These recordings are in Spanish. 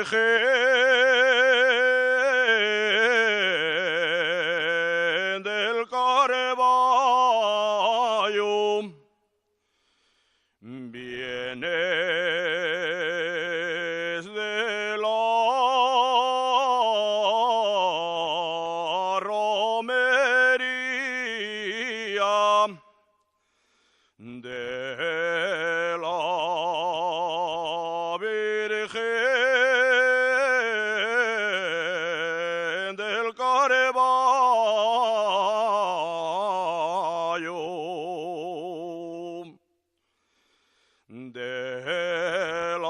Virgen del Carvalho, vienes de la romería de la Virgen del Carvalho, de la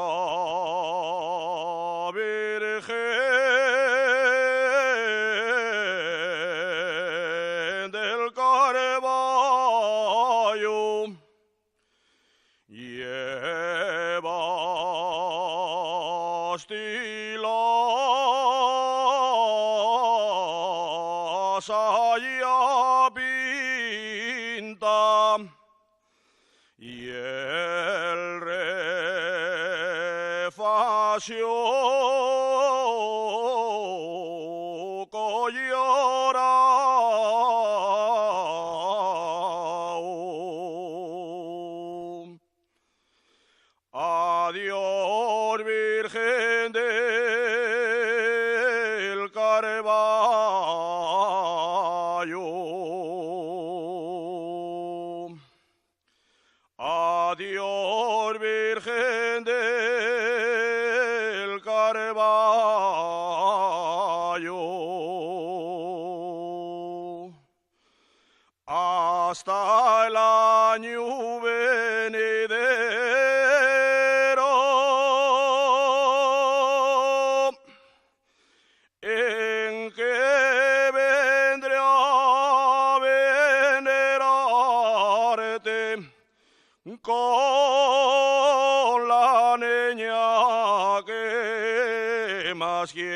Virgen del Carvalho, llevas tilas allá pinta y el refacio collorao. Adiós, Virgen del Carvalho. Adiós, Virgen del Carvalho. Hasta el año venidero, en que vendré a venerarte con la niña que más quiero.